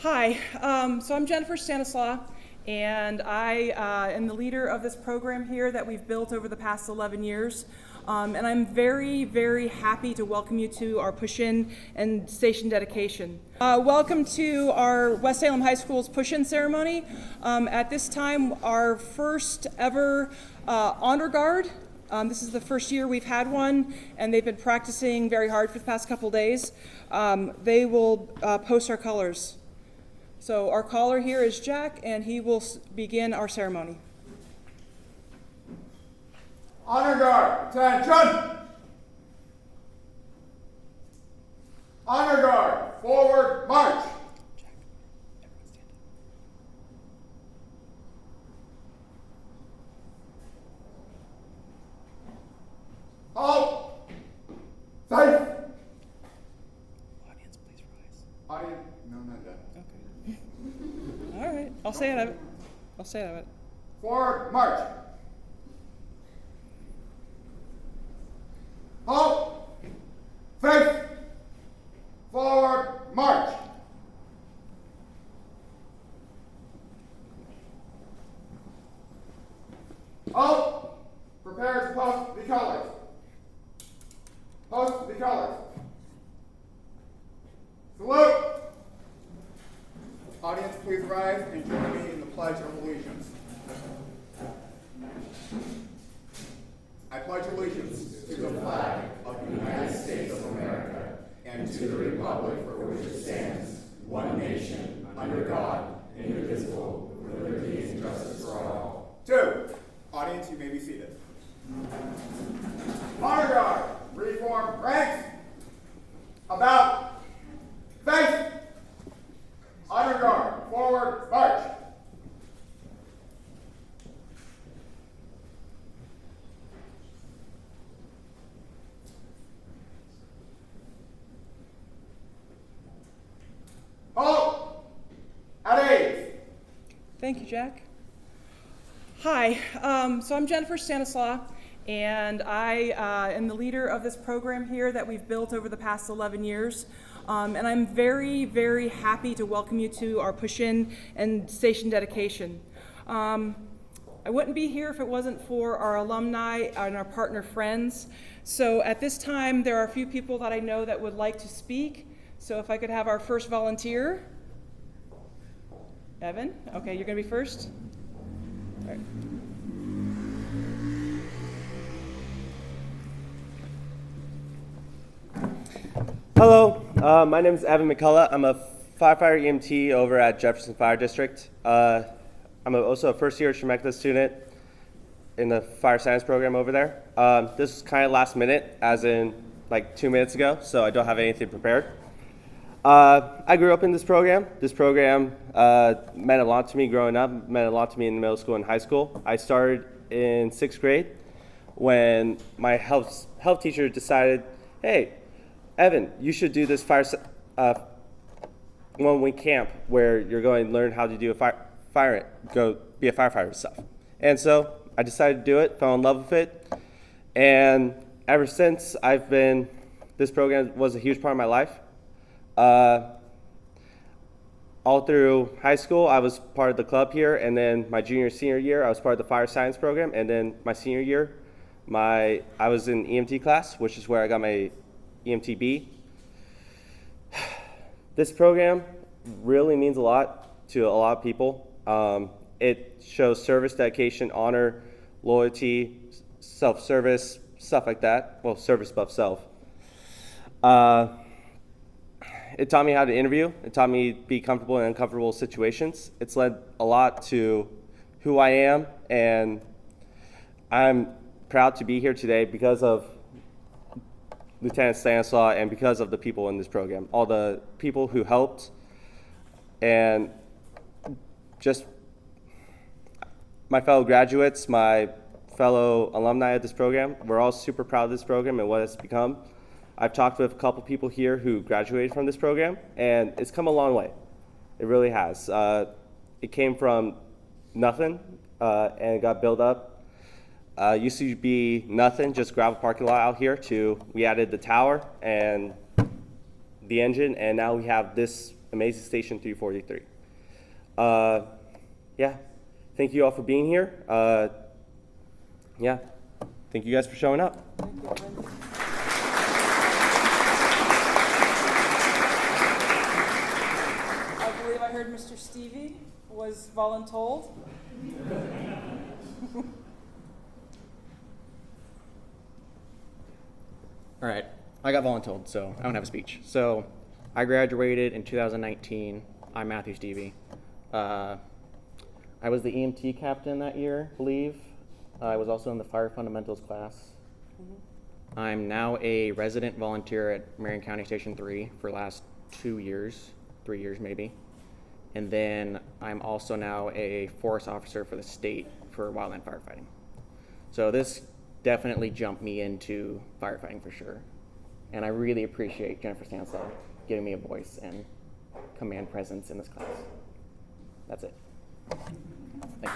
Hi, so I'm Jennifer Stanislaw, and I am the leader of this program here that we've built over the past 11 years. And I'm very, very happy to welcome you to our PushIn and station dedication. Welcome to our West Salem High School's PushIn ceremony. At this time, our first ever honor guard. This is the first year we've had one, and they've been practicing very hard for the past couple days. They will post our colors. So our caller here is Jack, and he will begin our ceremony. Honor guard, attention! Honor guard, forward, march! Halt! Safe! Audience, please rise. Audience, no, not yet. Okay. All right, I'll say it of it. I'll say it of it. Forward, march! Halt! Safe! Forward, march! Halt! Prepare to post the colors. Post the colors. Salute! Audience, please rise and join me in the Pledge of Allegiance. I pledge allegiance to the flag of the United States of America and to the republic for which it stands, one nation, under God, indivisible, with liberty and justice for all. 2. Audience, you may be seated. Honor guard, reform ranks. About. Face. Honor guard, forward, march. Halt! At ease. Thank you, Jack. Hi, so I'm Jennifer Stanislaw, and I am the leader of this program here that we've built over the past 11 years. And I'm very, very happy to welcome you to our PushIn and station dedication. I wouldn't be here if it wasn't for our alumni and our partner friends. So at this time, there are a few people that I know that would like to speak. So if I could have our first volunteer. Evan, okay, you're gonna be first. All right. Hello, my name is Evan McCullough. I'm a firefighter EMT over at Jefferson Fire District. I'm also a first-year Chemekta student in the fire science program over there. This is kind of last minute, as in like 2 minutes ago, so I don't have anything prepared. I grew up in this program. This program meant a lot to me growing up, meant a lot to me in middle school and high school. I started in 6th grade when my health teacher decided, hey, Evan, you should do this one-week camp where you're going to learn how to do go be a firefighter and stuff. And so I decided to do it, fell in love with it, and ever since this program was a huge part of my life. All through high school, I was part of the club here, and then my junior, senior year, I was part of the fire science program, and then my senior year, I was in EMT class, which is where I got my EMTB. This program really means a lot to a lot of people. It shows service, dedication, honor, loyalty, self-service, stuff like that. Well, service above self. It taught me how to interview. It taught me to be comfortable in uncomfortable situations. It's led a lot to who I am, and I'm proud to be here today because of Lieutenant Stanislaw and because of the people in this program, all the people who helped, and just my fellow graduates, my fellow alumni of this program. We're all super proud of this program and what it's become. I've talked with a couple people here who graduated from this program, and it's come a long way. It really has. It came from nothing, and it got built up. Used to be nothing, just gravel parking lot out here, to we added the tower and the engine, and now we have this Amazing Station 343. Yeah, thank you all for being here. Yeah, thank you guys for showing up. I believe I heard Mr. Stevie was voluntold. All right, I got voluntold, so I don't have a speech. So I graduated in 2019. I'm Matthew Stevie. I was the EMT captain that year, I believe. I was also in the fire fundamentals class. I'm now a resident volunteer at Marion County Station 3 for the last 2 years, 3 years maybe. And then I'm also now a forest officer for the state for wildland firefighting. So this definitely jumped me into firefighting for sure. And I really appreciate Jennifer Stanislaw giving me a voice and command presence in this class. That's it. Thank you.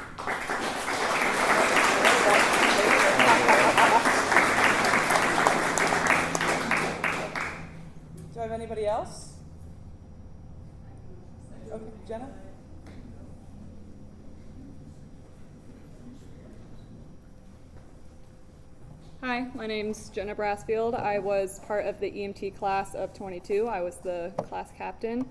Do I have anybody else? Okay, Jenna? Hi, my name's Jenna Brassfield. I was part of the EMT class of 22. I was the class captain.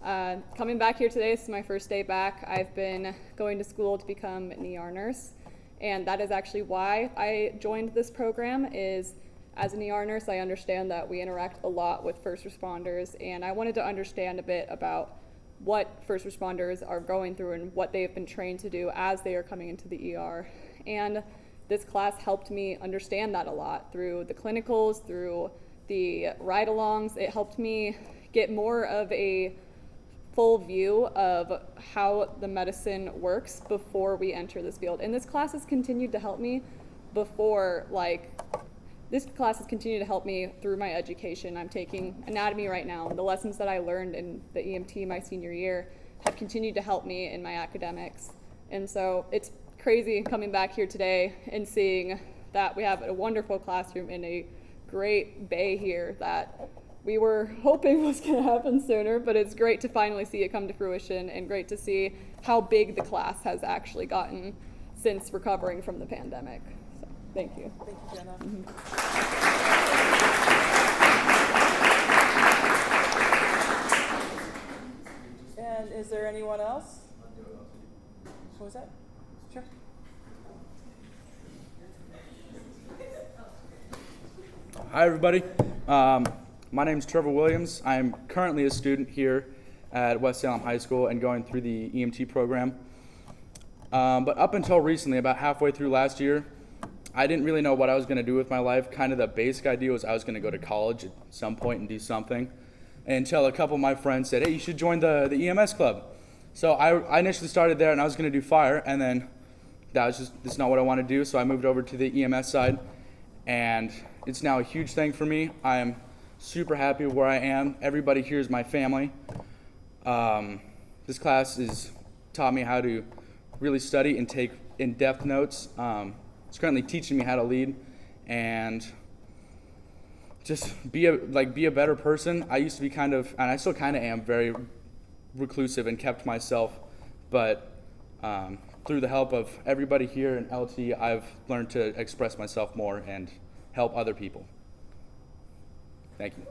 Coming back here today, this is my first day back. I've been going to school to become an ER nurse, and that is actually why I joined this program. Is as an ER nurse, I understand that we interact a lot with first responders, and I wanted to understand a bit about what first responders are going through and what they have been trained to do as they are coming into the ER. And this class helped me understand that a lot through the clinicals, through the ride-alongs. It helped me get more of a full view of how the medicine works before we enter this field. And this class has continued to help me this class has continued to help me through my education. I'm taking anatomy right now. The lessons that I learned in the EMT my senior year have continued to help me in my academics. And so it's crazy coming back here today and seeing that we have a wonderful classroom in a great bay here that we were hoping was going to happen sooner, but it's great to finally see it come to fruition and great to see how big the class has actually gotten since recovering from the pandemic. So, thank you. Thank you, Jenna. And is there anyone else? What was that? Sure. Hi, everybody. My name is Trevor Williams. I'm currently a student here at West Salem High School and going through the EMT program. But up until recently, about halfway through last year, I didn't really know what I was going to do with my life. Kind of the basic idea was I was going to go to college at some point and do something. Until a couple of my friends said, hey, you should join the EMS club. So I initially started there and I was going to do fire, and then that's not what I want to do. So I moved over to the EMS side, and it's now a huge thing for me. I'm super happy where I am. Everybody here is my family. This class has taught me how to really study and take in-depth notes. It's currently teaching me how to lead and just be a better person. I used to be and I still kind of am, very reclusive and kept myself, but through the help of everybody here in LT, I've learned to express myself more and help other people. Thank you.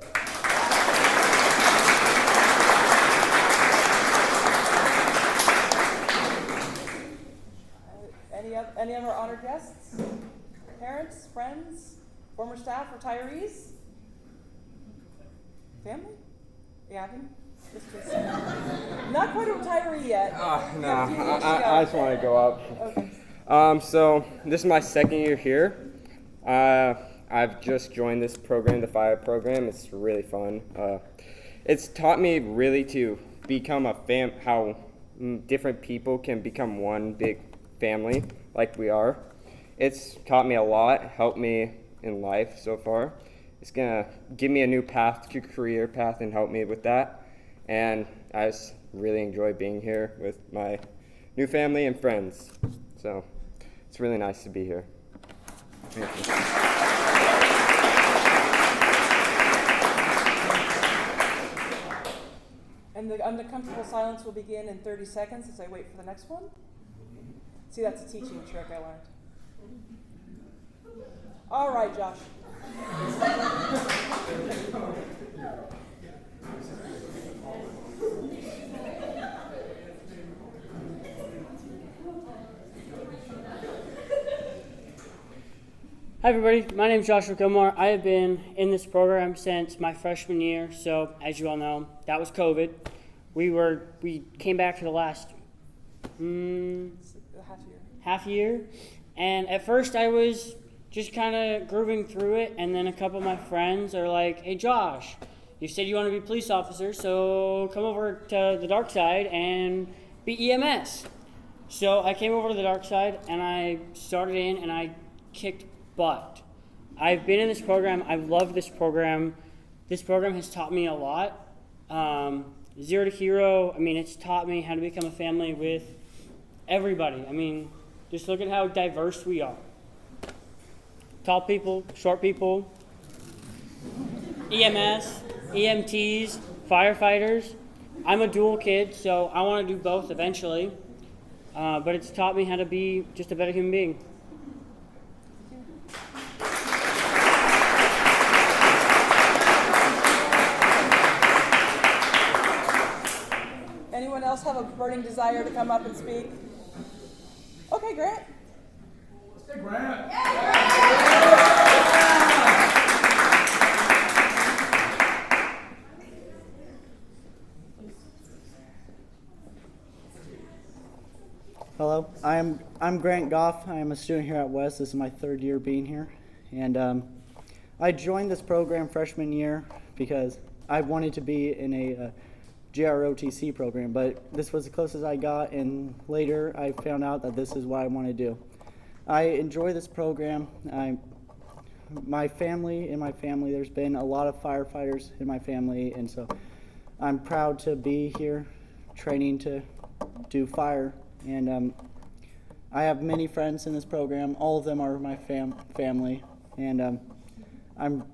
Any of our honored guests? Parents, friends, former staff, retirees? Family? Gavin? Not quite a retiree yet. No, I just want to go up. Okay. So this is my second year here. I've just joined this program, the fire program. It's really fun. It's taught me really to become how different people can become one big family like we are. It's taught me a lot, helped me in life so far. It's gonna give me a new career path and help me with that. And I just really enjoy being here with my new family and friends. So it's really nice to be here. Thank you. And the uncomfortable silence will begin in 30 seconds as I wait for the next one. See, that's a teaching trick I learned. All right, Josh. Hi everybody, my name is Joshua Gilmore. I have been in this program since my freshman year, so as you all know, that was COVID. We came back for the last half year, and at first I was just kind of grooving through it, and then a couple of my friends are like, hey Josh, you said you want to be a police officer, so come over to the dark side and be EMS. So I came over to the dark side and I started in and I kicked butt. I've been in this program. I've loved this program. This program has taught me a lot. Zero to Hero, I mean, it's taught me how to become a family with everybody. I mean, just look at how diverse we are. Tall people, short people, EMS, EMTs, firefighters. I'm a dual kid, so I want to do both eventually. But it's taught me how to be just a better human being. Anyone else have a burning desire to come up and speak? Okay, Grant. Let's take Grant. Hello, I'm Grant Goff. I am a student here at West. This is my third year being here, and I joined this program freshman year because I wanted to be in a GROTC program, but this was the closest I got, and later I found out that this is what I want to do. I enjoy this program. My family, there's been a lot of firefighters in my family, and so I'm proud to be here training to do fire. And I have many friends in this program. All of them are my family, and I'm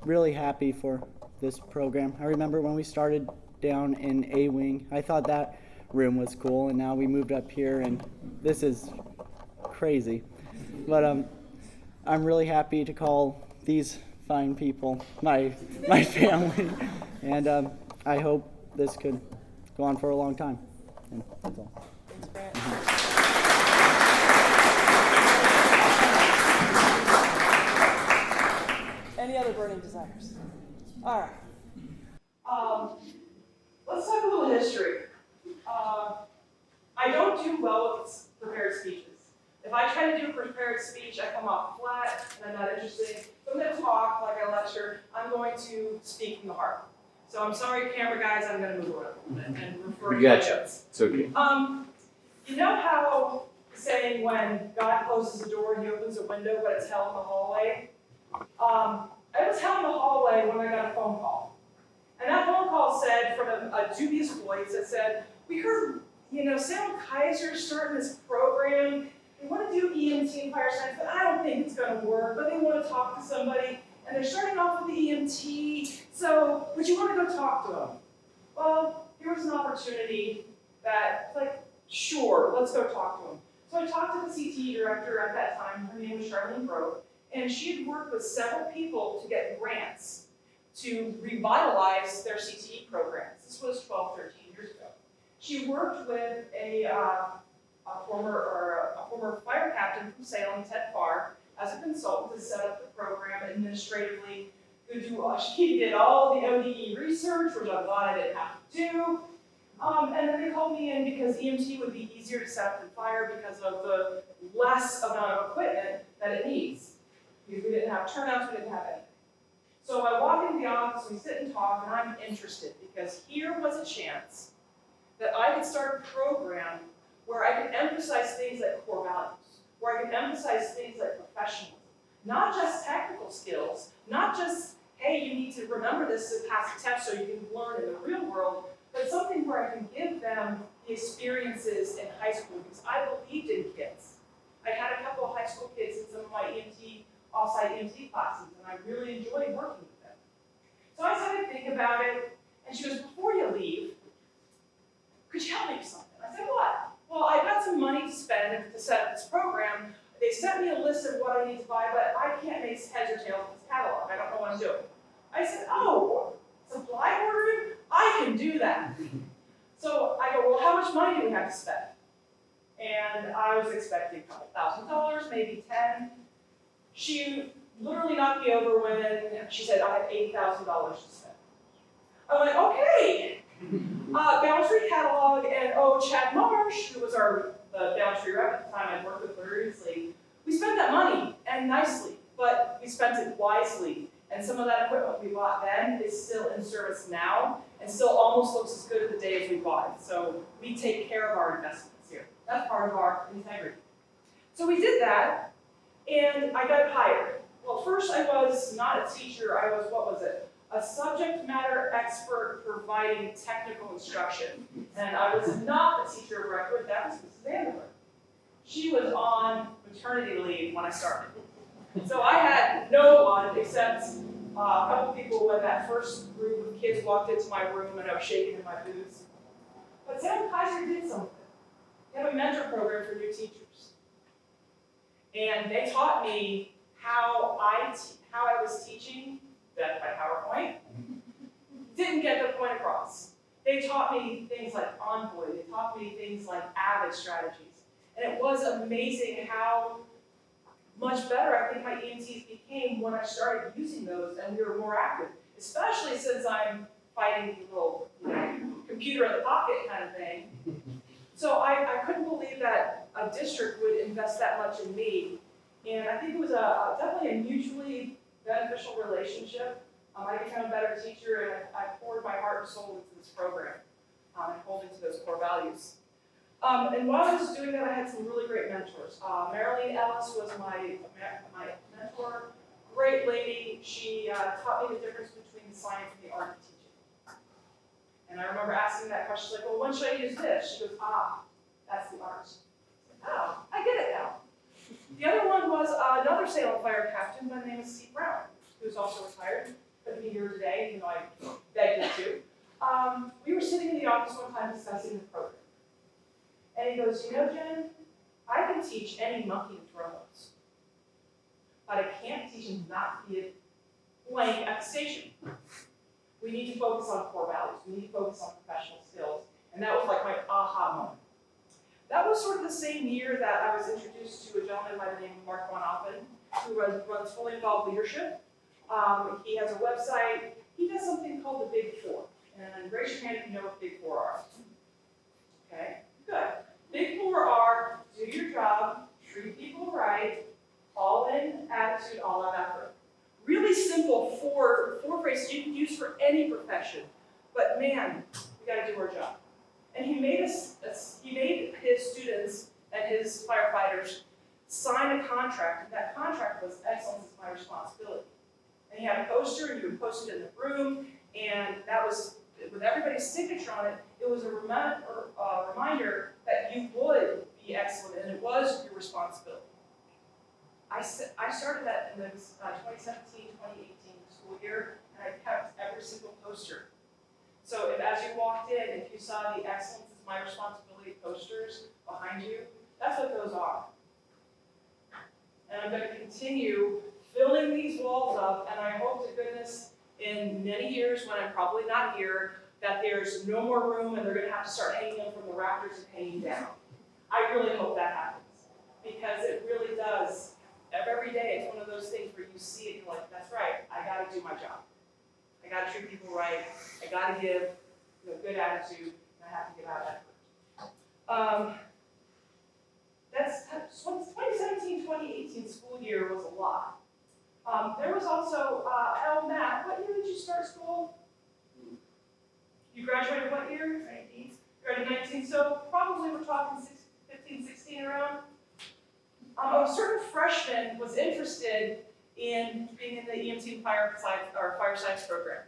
really happy for this program. I remember when we started down in A Wing, I thought that room was cool, and now we moved up here, and this is crazy. But I'm really happy to call these fine people my family, and I hope this could go on for a long time. And that's all. Thanks, Grant. Any other burning desires? All right. Let's talk a little history. I don't do well with prepared speeches. If I try to do a prepared speech, I come off flat and I'm not interesting. So I'm going to talk like I lecture. I'm going to speak from the heart. So I'm sorry, camera guys, I'm going to move around a little bit and refer to my notes. It's okay. You know how saying when God closes the door, he opens a window, but it's hell in the hallway? It was hell in the hallway when I got a phone call. And that phone call said, from a dubious voice, that said, we heard, Sam Kaiser's starting this program. They want to do EMT and fire science, but I don't think it's going to work. But they want to talk to somebody, and they're starting off with the EMT. So, would you want to go talk to them? Well, here was an opportunity that, sure, let's go talk to them. So I talked to the CTE director at that time. Her name was Charlene Grove, and she had worked with several people to get grants to revitalize their CTE programs. This was 12, 13 years ago. She worked with a former fire captain from Salem, Ted Farr, as a consultant to set up the program administratively. She did all the ODE research, which I'm glad I didn't have to do. And then they called me in because EMT would be easier to set up than fire because of the less amount of equipment that it needs. Because we didn't have turnouts, we didn't have anything. So I walk into the office, we sit and talk, and I'm interested because here was a chance that I could start a program where I could emphasize things like core values, where I could emphasize things like professionalism, not just technical skills, not just, hey, you need to remember this to pass the test so you can learn in the real world, but something where I can give them the experiences in high school because I believed in kids. I had a couple of high school kids in some of my off-site EMT classes, and I really enjoyed working with them. So I started to think about it, and she goes, before you leave, could you help me with something? I said, what? Well, I've got some money to spend to set up this program. They sent me a list of what I need to buy, but I can't make heads or tails of this catalog. I don't know what I'm doing. I said, oh, supply ordering? I can do that. So I go, well, how much money do we have to spend? And I was expecting a couple $1,000, maybe 10. She literally knocked me over when she said I have $8,000 to spend. I went, okay. Boundary catalog and Chad Marsh, who was our boundary rep at the time, I worked with previously. We spent that money, and nicely, but we spent it wisely. And some of that equipment we bought then is still in service now, and still almost looks as good as the day as we bought it. So we take care of our investments here. That's part of our integrity. So we did that, and I got hired. Well, first I was not a teacher, I was, what was it? A subject matter expert providing technical instruction. And I was not the teacher of record, that was Mrs. Vanderler. She was on maternity leave when I started. So I had no one except a couple people when that first group of kids walked into my room and I was shaking in my boots. But Sam Kaiser did something. They have a mentor program for new teachers. And they taught me how I was teaching, that by PowerPoint, didn't get the point across. They taught me things like Envoy, they taught me things like Avid strategies. And it was amazing how much better I think my EMTs became when I started using those and we were more active, especially since I'm fighting the little computer in the pocket kind of thing. So I couldn't believe that a district would invest that much in me. And I think it was definitely a mutually beneficial relationship. I became a better teacher and I poured my heart and soul into this program and holding to those core values. And while I was doing that, I had some really great mentors. Marilyn Ellis was my mentor, great lady. She taught me the difference between the science and the art of teaching. And I remember asking that question, like, well, when should I use this? She goes, that's the art. Oh, I get it now. The other one was another Salem Fire captain by the name of Steve Brown, who's also retired. Couldn't be here today, even though I begged him to. We were sitting in the office one time discussing the program. And he goes, you know, Jen, I can teach any monkey to throw notes, but I can't teach him not to be blank at the station. We need to focus on core values. We need to focus on professional skills. And that was like my aha moment. That was sort of the same year that I was introduced to a gentleman by the name of Mark Von Oppen, who runs Fully Involved Leadership. He has a website. He does something called the Big Four. And raise your hand if you know what Big Four are. Okay, good. Big Four are do your job, treat people right, all in attitude, all out effort. Really simple four phrases you can use for any profession. But man, we got to do our job. And he made his students and his firefighters sign a contract, and that contract was excellence is my responsibility. And he had a poster, and you would post it in the room, and that was, with everybody's signature on it, it was a reminder that you would be excellent, and it was your responsibility. I started that in the 2017-2018 school year, and I kept every single poster. So as you walked in, if you saw the excellence is my responsibility posters behind you, that's what those are. And I'm going to continue filling these walls up, and I hope to goodness in many years when I'm probably not here, that there's no more room and they're going to have to start hanging them from the rafters and hanging down. I really hope that happens, because it really does. Every day, it's one of those things where you see it, you're like, that's right, I got to do my job. I got to treat people right. I got to give good attitude, and I have to give out effort. That's 2017-2018 school year was a lot. There was also, Matt, what year did you start school? You graduated what year? 19. Graduated 19, so probably we're talking 15, 16 around. A certain freshman was interested in being in the EMT fire science program.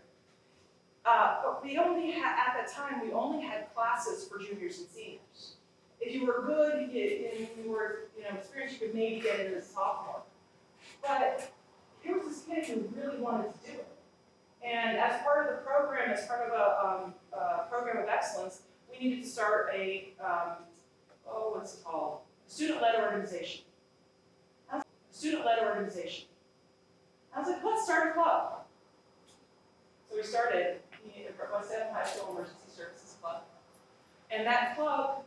But we only had, at that time, we only had classes for juniors and seniors. If you were good and you were experienced, you could maybe get into as a sophomore. But here was this kid who really wanted to do it. And as part of the program, as part of a program of excellence, we we needed to start a, what's it called? Student-led organization. Student-led organization. I was like, let's start a club. So we started the West Salem High School Emergency Services Club. And that club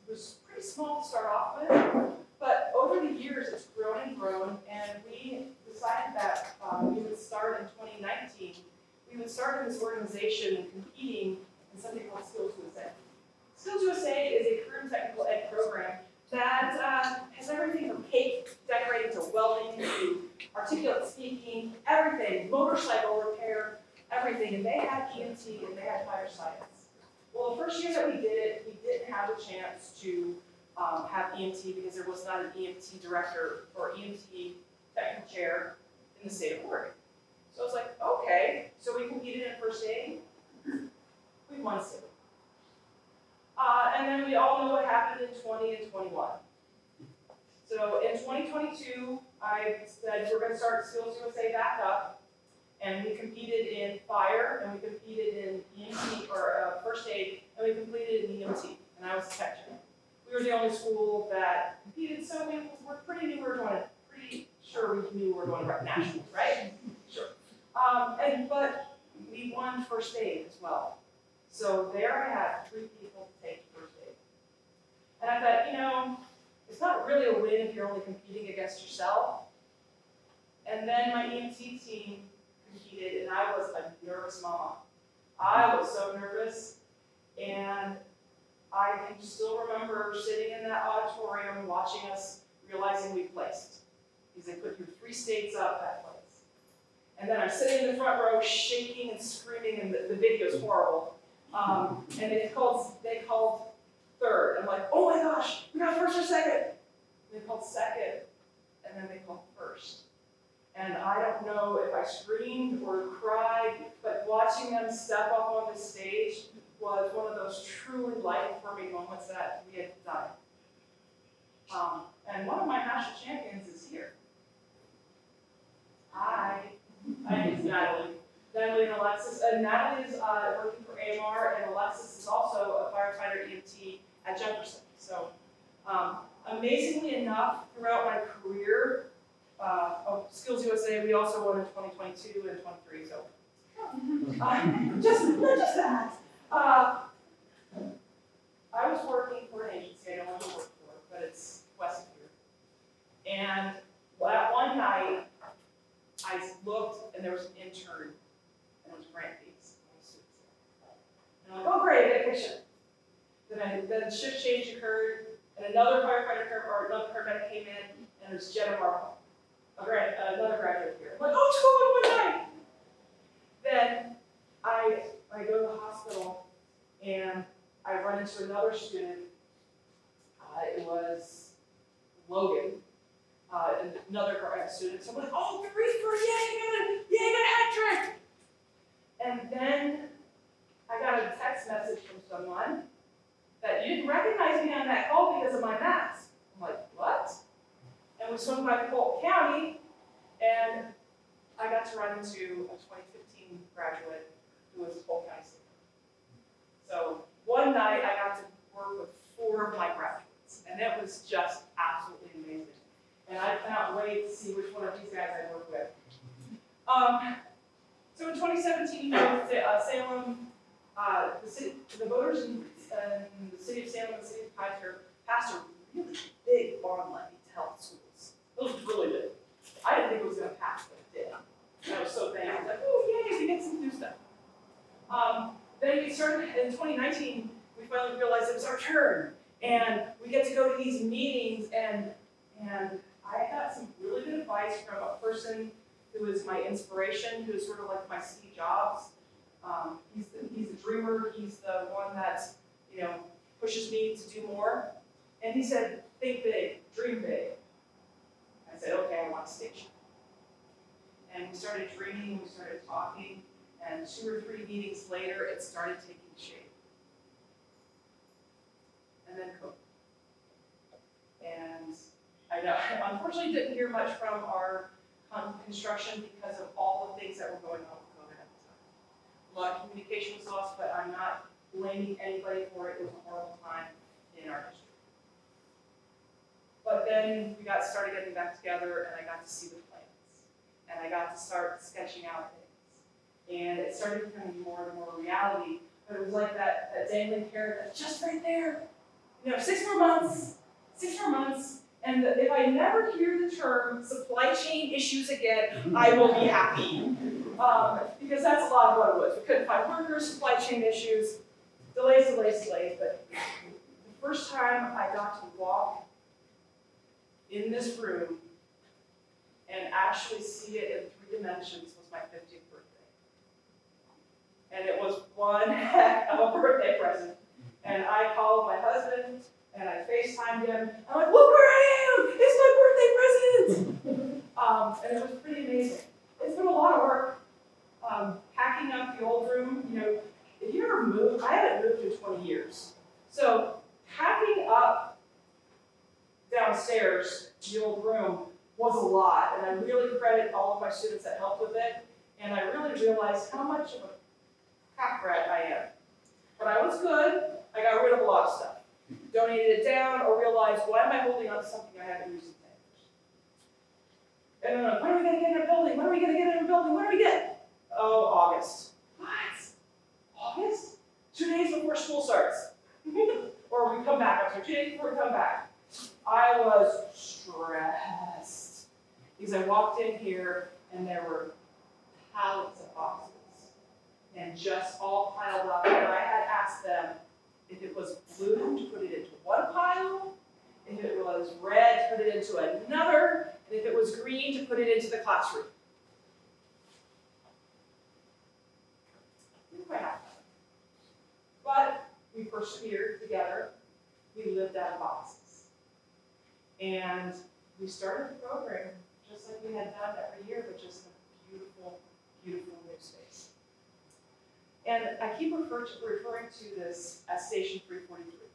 was pretty small to start off with, but over the years it's grown and grown, and we decided that we would start in 2019. We would start in this organization competing in something called Skills USA. Skills USA is a career and technical ed program that has everything from cake decorating to welding to articulate speaking, everything, motorcycle repair, everything. And they had EMT and they had fire science. Well, the first year that we did it, we didn't have a chance to have EMT because there was not an EMT director or EMT technical chair in the state of Oregon. So I was like, okay. So we competed in first aid. We won state. And then we all know what happened in 20 and 21. So in 2022, I said we're going to start Skills USA back up, and we competed in fire, and we competed in EMT or first aid, and we competed in EMT, and I was a tech chair. We were the only school that competed, so we were pretty sure we knew we were going to nationals, right? Sure. But we won first aid as well. So there I had 3 people to take first aid. And I thought, it's not really a win if you're only competing against yourself. And then my EMT team competed, and I was a nervous mama. I was so nervous, and I can still remember sitting in that auditorium watching us, realizing we placed. Because they put your 3 states up that place. And then I'm sitting in the front row shaking and screaming, and the video's horrible. And they called third. I'm like, oh my gosh, we got first or second. They called second, and then they called first. And I don't know if I screamed or cried, but watching them step up on the stage was one of those truly life-affirming moments that we had done. And one of my national champions is here. Hi, it's Natalie. Natalie and Alexis. Natalie is working for AMR, and Alexis is also a firefighter EMT at Jefferson. So, amazingly enough, throughout my career, Skills USA, we also won in 2022 and 23. So, just that. I was working for an agency I don't want to work for, but it's west of here. And that one night, I looked, and there was an intern. And it was Grant Beats. And I'm like, oh great, I get a picture. Then shift change occurred, and another paramedic came in, and it was Jenna Marple, another graduate here. I'm like, oh, 2 in 1 night. Then I go to the hospital, and I run into another student. It was Logan, another student. So I'm like, oh, 3 for you got a hat trick. And then I got a text message from someone that you didn't recognize me on that call because of my mask. I'm like, what? And we swung by Polk County, and I got to run into a 2015 graduate who was a Polk County student. So one night I got to work with 4 of my graduates, and it was just absolutely amazing. And I cannot wait to see which one of these guys I work with. So in 2017, Salem, the voters in the city of Salem and the city of Kaiser passed a really big bond levy to help schools. It was really big. I didn't think it was going to pass, but it did. And I was so thankful. I was like, oh, yay, we get some new stuff. Then we started, in 2019, we finally realized it was our turn. And we get to go to these meetings, and I got some really good advice from a person who is my inspiration, who is sort of like my Steve Jobs. He's the dreamer. He's the one that pushes me to do more. And he said, "Think big, dream big." I said, "Okay, I want a station." And we started dreaming. We started talking. And 2 or 3 meetings later, it started taking shape. And then COVID. And I know, unfortunately, didn't hear much from our construction because of all the things that were going on with COVID at the time. A lot of communication was lost, but I'm not blaming anybody for it. It was a horrible time in our history. But then we started getting back together, and I got to see the plans, and I got to start sketching out things, and it started becoming more and more reality. But it was like that dangling carrot that's just right there. 6 more months, and if I never hear the term supply chain issues again, I will be happy. Because that's a lot of what it was. We couldn't find workers, supply chain issues, delays. But the first time I got to walk in this room and actually see it in 3 dimensions was my 50th birthday. And it was one heck of a birthday present. And I called my husband and I FaceTimed him. I'm like, look where I am! It's my birthday present! And it was pretty amazing. It's been a lot of work. Packing up the old room, if you ever moved, I haven't moved in 20 years. So packing up downstairs the old room was a lot, and I really credit all of my students that helped with it, and I really realized how much of a crap rat I am. But I was good. I got rid of a lot of stuff. Donated it down, or realized, why am I holding on to something I haven't used in 10 years? And when are we going to get in a building? When are we going to get in a building? When are we getting? Oh, August. What? August? 2 days before school starts. Or we come back. I'm sorry, 2 days before we come back. I was stressed. Because I walked in here and there were pallets of boxes. And just all piled up. And I had asked them if it was blue to put it into one pile, if it was red to put it into another, and if it was green to put it into the classroom. But we persevered together. We lived out of boxes. And we started the program just like we had done every year, but just in a beautiful, beautiful new space. And I keep referring to this as Station 343.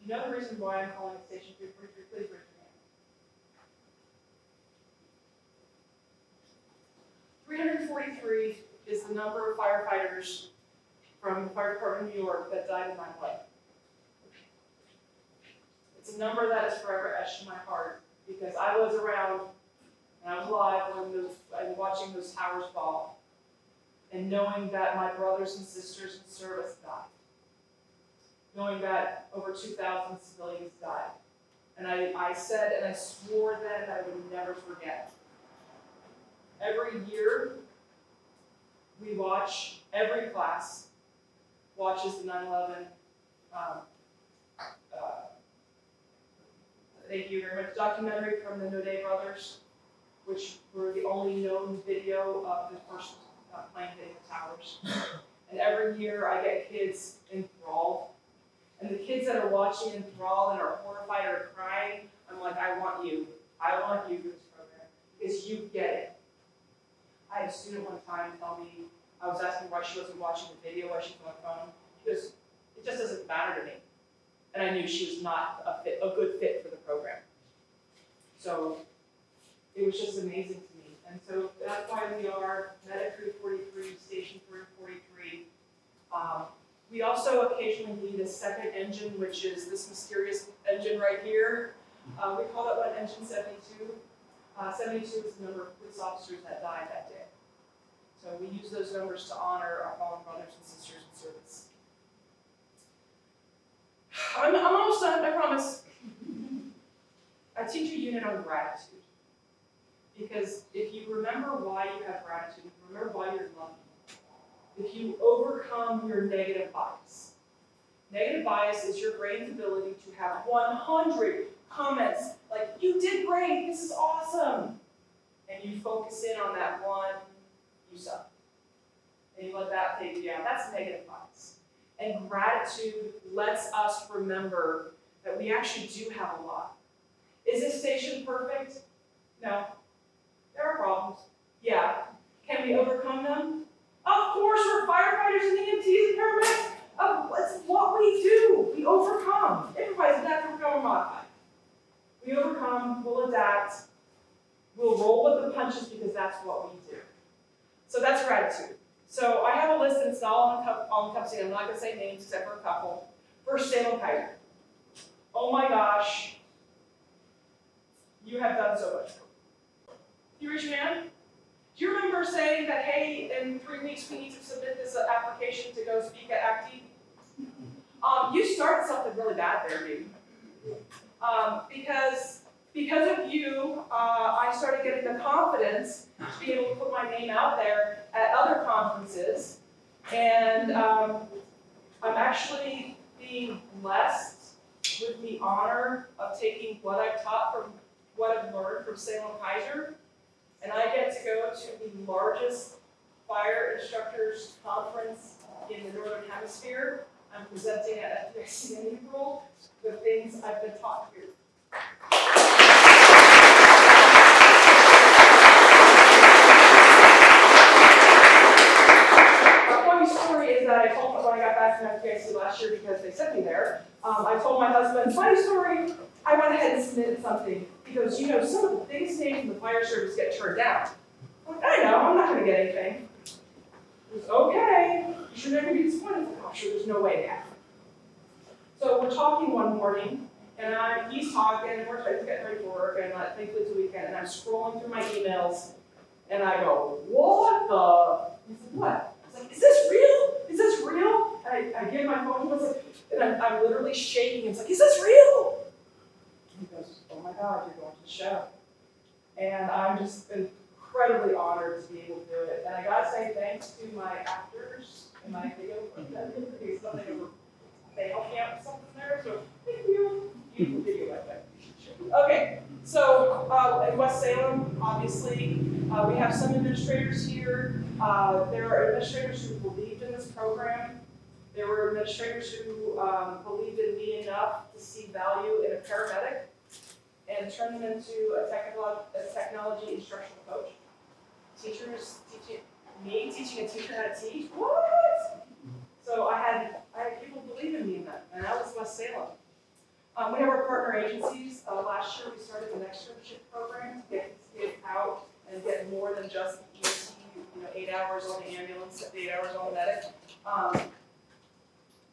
If you know the reason why I'm calling it Station 343, please raise your hand. 343 is the number of firefighters from the Fire Department of New York that died in my life. It's a number that is forever etched in my heart because I was around and I was alive when watching those towers fall and knowing that my brothers and sisters in service died. Knowing that over 2,000 civilians died. And I said and I swore then that I would never forget. Every year, we watch, every class watches the 9/11, thank you very much, documentary from the Node brothers, which were the only known video of the first plane hitting the towers. And every year I get kids enthralled. And the kids that are watching enthralled and are horrified or crying, I'm like, I want you for this program, because you get it. I had a student one time tell me, I was asking why she wasn't watching the video, why she was on her phone. She goes, it just doesn't matter to me. And I knew she was not a good fit for the program. So it was just amazing to me. And so that's why we are Medic 343, Station 343. We also occasionally need a second engine, which is this mysterious engine right here. We call that one Engine 72. 72 is the number of police officers that died that day. So we use those numbers to honor our fallen brothers and sisters in service. I'm almost done, I promise. I teach a unit on gratitude. Because if you remember why you have gratitude, if you remember why you're lucky, if you overcome your negative bias. Negative bias is your brain's ability to have 100 comments like, you did great, this is awesome. And you focus in on that one, you suck. And you let that take you down. That's negative bias. And gratitude lets us remember that we actually do have a lot. Is this station perfect? No. There are problems. Yeah. Can we overcome them? Of course, we're firefighters and EMTs and paramedics. That's what we do. We overcome. Improvise, adapt, overcome, or modify. We overcome, we'll adapt, we'll roll with the punches because that's what we do. So that's gratitude. So I have a list, and it's not all encompassing. I'm not going to say names except for a couple. First, Salem Kaiser. Oh my gosh, you have done so much. You raise your hand? Do you remember saying that, hey, in 3 weeks we need to submit this application to go speak at ACT? You started something really bad there, dude. Because of you, I started getting the confidence to be able to put my name out there at other conferences. And I'm actually being blessed with the honor of taking what I've taught from what I've learned from Salem Kaiser. And I get to go to the largest fire instructors conference in the Northern Hemisphere. I'm presenting at FDIC in April the things I've been taught here. A funny story is that I told when I got back from FDIC last year because they sent me there. I told my husband, funny story, I went ahead and submitted something. He goes, you know, some of the biggest names in the fire service get turned down. I'm like, I know, I'm not going to get anything. He goes, okay, you should never be disappointed. I'm sure there's no way to happen. So we're talking one morning, and he's talking, and we're getting ready for work, and thankfully it's a weekend, and I'm scrolling through my emails, and I go, what the? He said, what? I was like, is this real? Is this real? And I give my phone to him, and I'm literally shaking. It's like, is this real? And he goes, oh my God, you're going to the show. And I'm just incredibly honored to be able to do it. And I gotta say thanks to my actors and my video because they helped me out with something there. So thank you. Beautiful video, by the way. Okay, so in West Salem, obviously, we have some administrators here. There are administrators who believed in this program. There were administrators who believed in me enough to see value in a paramedic and turn them into a technology instructional coach. Teachers teaching a teacher how to teach. What? So I had people believe in me in that, and that was West Salem. We have our partner agencies. Last year we started an externship program to get kids out and get more than just EMT, 8 hours on the ambulance, 8 hours on the medic.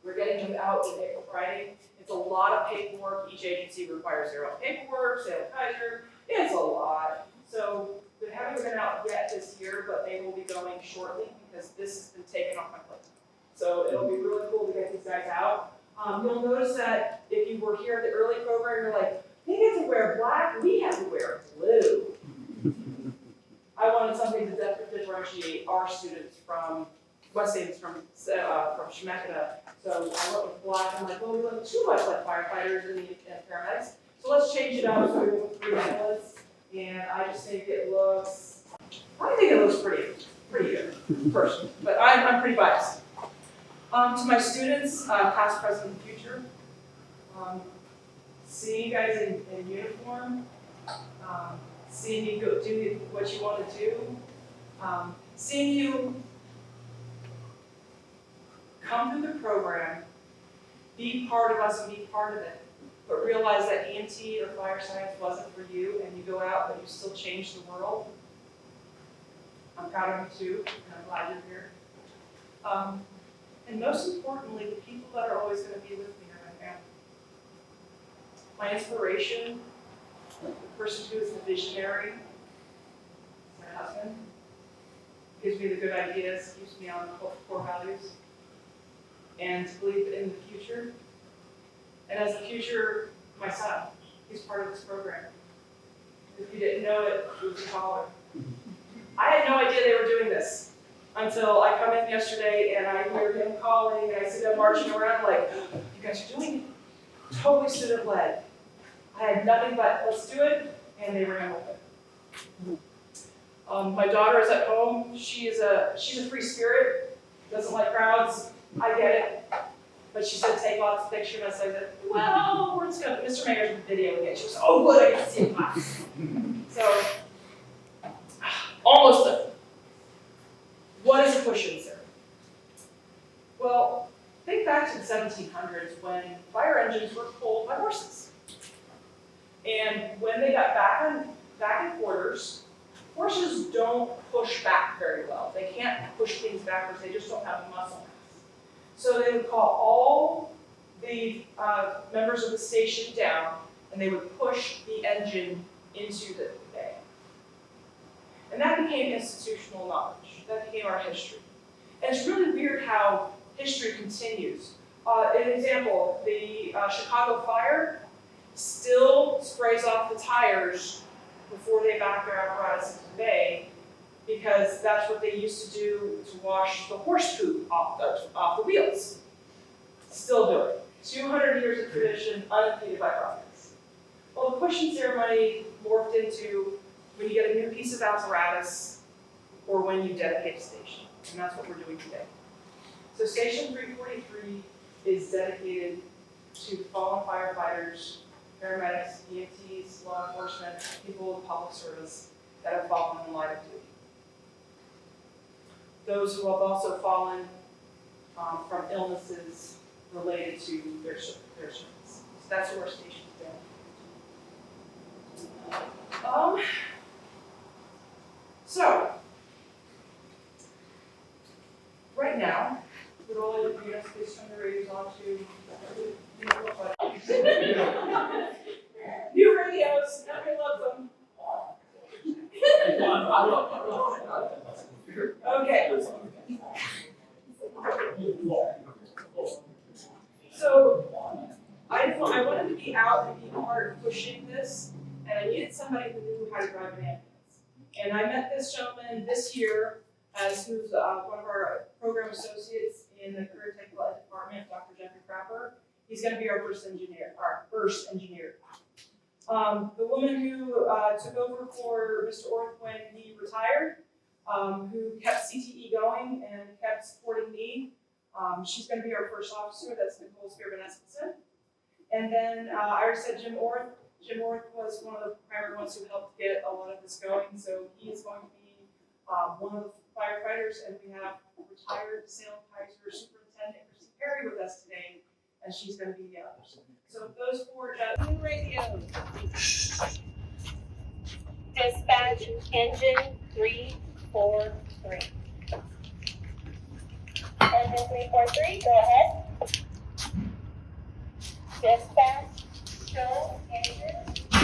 We're getting them out in April, Friday. It's a lot of paperwork. Each agency requires their own paperwork, Salem Kaiser. It's a lot. So we haven't been out yet this year, but they will be going shortly because this has been taken off my plate. So it'll be really cool to get these guys out. You'll notice that if you were here at the early program, you're like, they get to wear black, we have to wear blue. I wanted something to differentiate our students from West Savings, from Chemeketa. So I went with black. I'm like, well, we look too much like firefighters and paramedics. So let's change it up. So we went with 3 ambulance. And I just think it looks, I think it looks pretty good, personally. But I'm pretty biased. To my students, past, present, and future, seeing you guys in uniform, seeing you go do what you want to do, seeing you come through the program, be part of us and be part of it, but realize that EMT or fire science wasn't for you, and you go out, but you still change the world. I'm proud of you too, and I'm glad you're here. And most importantly, the people that are always going to be with me are my family. My inspiration, the person who is the visionary, is my husband. Gives me the good ideas, keeps me on core values, and to believe in the future. And as the future, my son, he's part of this program. If you didn't know it, he was a caller. I had no idea they were doing this until I come in yesterday and I hear him calling and I see them marching around like, you guys are doing it. Totally student led. I had nothing but let's do it, and they ran with it. My daughter is at home. She's a free spirit, doesn't like crowds. I get it. But she said take lots of pictures, and I said, well, we're just gonna, Mr. Mayor's videoing it. She was, oh good, I get to see it class. So, almost done. What is a push-in, sir? Well, think back to the 1700s when fire engines were pulled by horses. And when they got back in quarters, Horses don't push back very well. They can't push things backwards. They just don't have the muscle mass. So they would call all the members of the station down, and they would push the engine into the bay. And that became institutional knowledge. That became our history. And it's really weird how history continues. An example, the Chicago fire still sprays off the tires before they back their apparatus into the bay, because that's what they used to do to wash the horse poop off the wheels. Still do it. 200 years of tradition, unimpeded by progress. Well, the push-in ceremony morphed into when you get a new piece of apparatus or when you dedicate a station. And that's what we're doing today. So Station 343 is dedicated to the fallen firefighters, paramedics, EMTs, law enforcement, people in public service that have fallen in the line of duty. Those who have also fallen from illnesses related to their service. So that's who our station is doing. So, right now, with all of you, please turn the radios on to new radios, everybody loves them. Okay. So, I wanted to be out and be part of pushing this, and I needed somebody who knew how to drive an ambulance. And I met this gentleman this year, who's one of our program associates in the career technical ed department, Dr. Jeffrey Crapper. He's going to be our first engineer. The woman who took over for Mr. Orth when he retired, who kept CTE going and kept supporting me, she's going to be our first officer. That's Nicole Spearman-Espenson. And then I already said Jim Orth. Jim Orth was one of the primary ones who helped get a lot of this going. So he is going to be one of the firefighters, and we have retired Salem Kaiser Superintendent Christy Perry with us today, and she's going to be the other. So those four new radios. Dispatch engine 343. Engine 343, go ahead. Dispatch, show engine 343.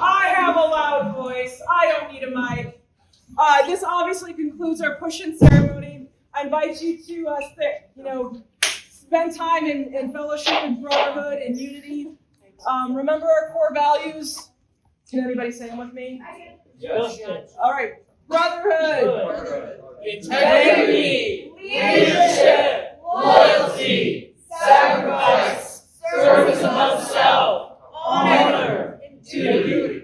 I have a loud voice. I don't need a mic. This obviously concludes our push-in ceremony. I invite you to, spend time in fellowship and brotherhood and unity. Remember our core values. Can anybody say them with me? Yes. All right. Brotherhood. Integrity. Leadership. Loyalty. Sacrifice. Service above self. Honor. Duty.